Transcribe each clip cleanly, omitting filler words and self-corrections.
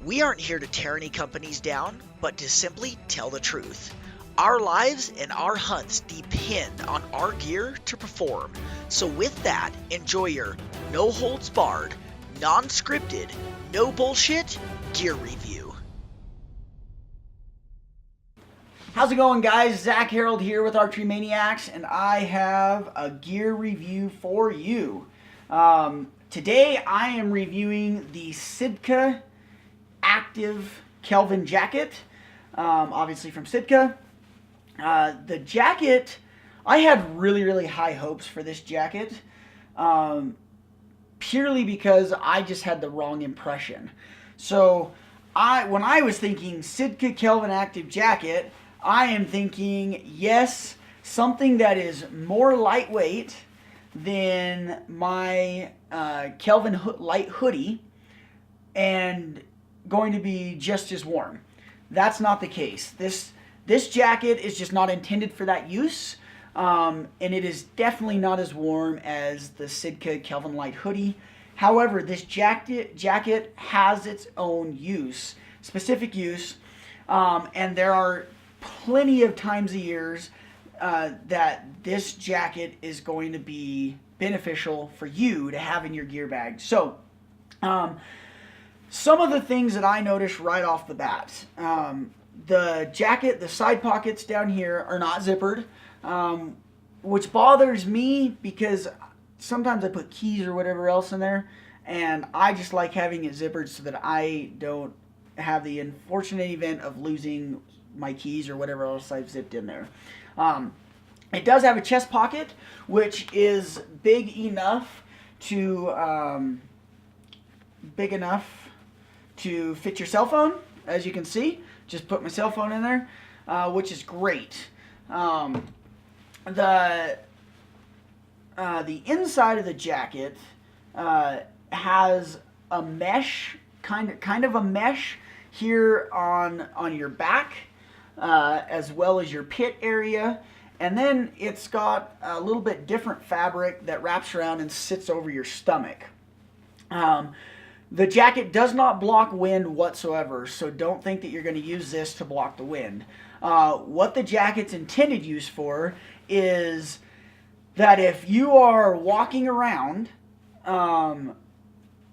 We aren't here to tear any companies down, but to simply tell the truth. Our lives and our hunts depend on our gear to perform. So with that, enjoy your no holds barred, non-scripted, no bullshit gear review. How's it going, guys? Zach Harold here with Archery Maniacs, and I have a gear review for you. Today I am reviewing the Sitka Active Kelvin jacket, obviously from Sitka. The jacket, I had really high hopes for this jacket, purely because I just had the wrong impression. So when I was thinking Sitka Kelvin Active jacket, I am thinking, yes, something that is more lightweight than my Kelvin Lite Hoodie and going to be just as warm. That's not the case. This jacket is just not intended for that use, and it is definitely not as warm as the Sitka Kelvin Lite Hoodie. However, this jacket has its own use, specific use, and there are plenty of times a year that this jacket is going to be beneficial for you to have in your gear bag. So, some of the things that I noticed right off the bat, the jacket, the side pockets down here are not zippered, which bothers me because sometimes I put keys or whatever else in there, and I just like having it zippered so that I don't have the unfortunate event of losing my keys or whatever else I've zipped in there. It does have a chest pocket, which is big enough to fit your cell phone. As you can see, just put my cell phone in there, which is great. The inside of the jacket has a mesh, kind of a mesh here on your back, as well as your pit area, and then it's got a little bit different fabric that wraps around and sits over your stomach. The jacket does not block wind whatsoever, so don't think that you're going to use this to block the wind. What the jacket's intended use for is that if you are walking around,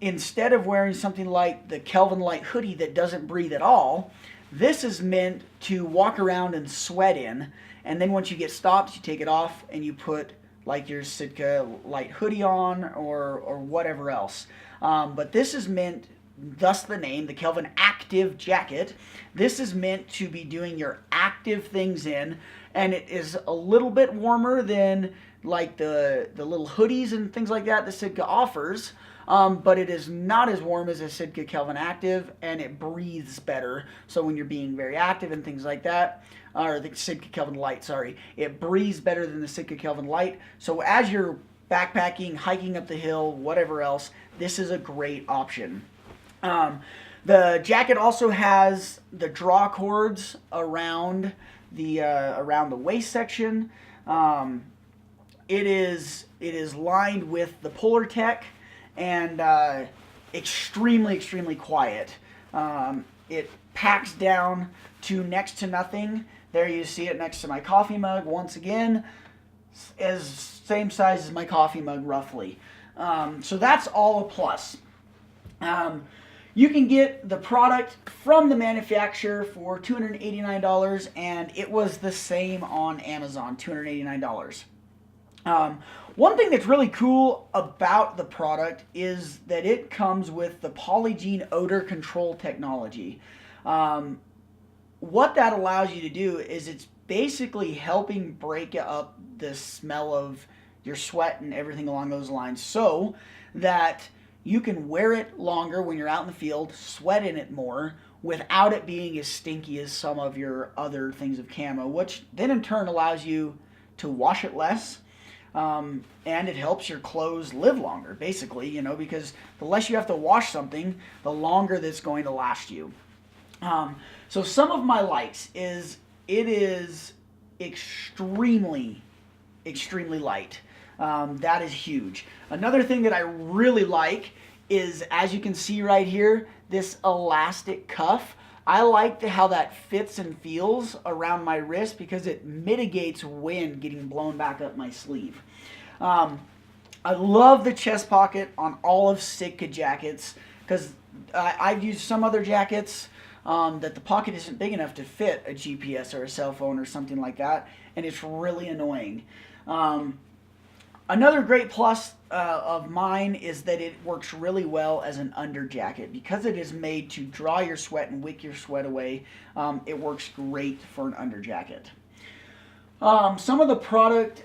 instead of wearing something like the Kelvin Lite Hoodie that doesn't breathe at all, this is meant to walk around and sweat in, and then once you get stopped, you take it off and you put like your Sitka Lite Hoodie on or whatever else. But this is meant, thus the name, the Kelvin Active Jacket. This is meant to be doing your active things in, and it is a little bit warmer than like the little hoodies and things like that Sitka offers. But it is not as warm as a Sitka Kelvin Active, and it breathes better. So when you're being very active and things like that, or the Sitka Kelvin Lite, sorry, it breathes better than the Sitka Kelvin Lite. So as you're backpacking, hiking up the hill, whatever else, this is a great option. The jacket also has the draw cords around the waist section. It is lined with the Polar Tech, and extremely quiet. It packs down to next to nothing. There you see it next to my coffee mug. Once again, same size as my coffee mug roughly. So that's all a plus. You can get the product from the manufacturer for $289, and it was the same on Amazon, $289. One thing that's really cool about the product is that it comes with the Polygiene Odor Control technology. What that allows you to do is it's basically helping break up the smell of your sweat and everything along those lines, so that you can wear it longer when you're out in the field, sweat in it more, without it being as stinky as some of your other things of camo, which then in turn allows you to wash it less. And it helps your clothes live longer, basically, you know, because the less you have to wash something, the longer that's going to last you. So some of my likes is it is extremely light. That is huge. Another thing that I really like is, as you can see right here, this elastic cuff. I like how that fits and feels around my wrist because it mitigates wind getting blown back up my sleeve. I love the chest pocket on all of Sitka jackets because I've used some other jackets that the pocket isn't big enough to fit a GPS or a cell phone or something like that, and it's really annoying. Another great plus of mine is that it works really well as an under jacket. Because it is made to draw your sweat and wick your sweat away, it works great for an under jacket. Some of the product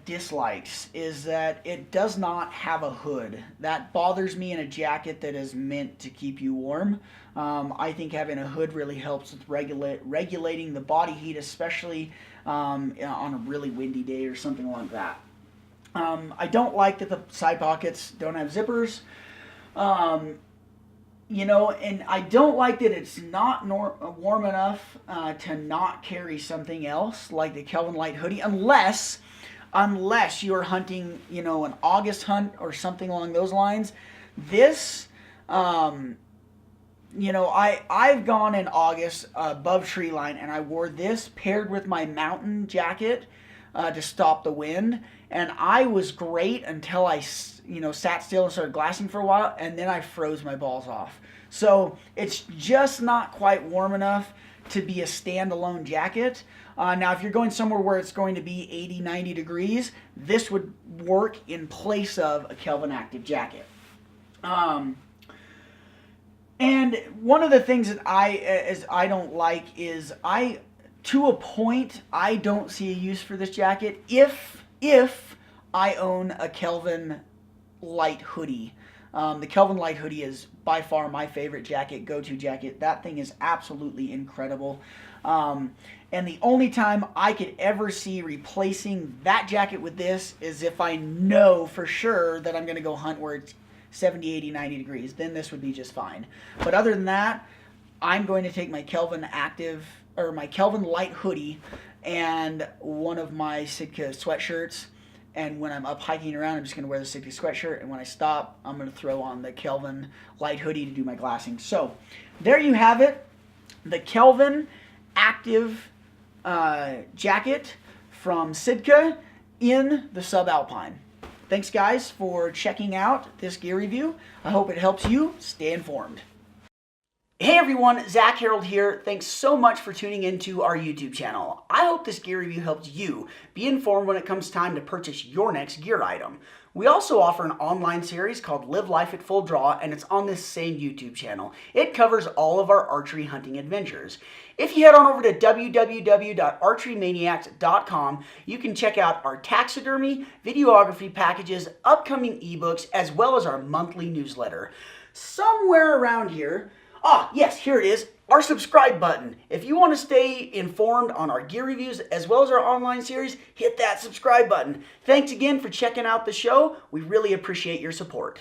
dislikes is that it does not have a hood. That bothers me in a jacket that is meant to keep you warm. I think having a hood really helps with regulating the body heat, especially on a really windy day or something like that. I don't like that the side pockets don't have zippers. You know, and I don't like that it's not warm enough to not carry something else like the Kelvin Lite Hoodie, unless you're hunting, you know, an August hunt or something along those lines. This, you know, I've gone in August above tree line, and I wore this paired with my mountain jacket to stop the wind, and I was great until I, you know, sat still and started glassing for a while, and then I froze my balls off. So it's just not quite warm enough to be a standalone jacket. Now, if you're going somewhere where it's going to be 80, 90 degrees, this would work in place of a Kelvin Active jacket. And one of the things that I don't like is to a point, I don't see a use for this jacket if I own a Kelvin Lite Hoodie. The Kelvin Lite Hoodie is by far my favorite jacket, go-to jacket. That thing is absolutely incredible. And the only time I could ever see replacing that jacket with this is if I know for sure that I'm going to go hunt where it's 70, 80, 90 degrees. Then this would be just fine. But other than that, I'm going to take my Kelvin Active, or my Kelvin Lite Hoodie, and one of my Sitka sweatshirts, and when I'm up hiking around, I'm just going to wear the Sitka sweatshirt, and when I stop, I'm going to throw on the Kelvin Lite Hoodie to do my glassing. So there you have it, the Kelvin Active jacket from Sitka in the subalpine. Thanks guys for checking out this gear review. I hope it helps you stay informed. Hey everyone, Zach Harold here. Thanks so much for tuning into our YouTube channel. I hope this gear review helped you be informed when it comes time to purchase your next gear item. We also offer an online series called Live Life at Full Draw, and it's on this same YouTube channel. It covers all of our archery hunting adventures. If you head on over to www.archerymaniacs.com, you can check out our taxidermy, videography packages, upcoming ebooks, as well as our monthly newsletter. Somewhere around here, yes, here it is, our subscribe button. If you want to stay informed on our gear reviews as well as our online series, hit that subscribe button. Thanks again for checking out the show. We really appreciate your support.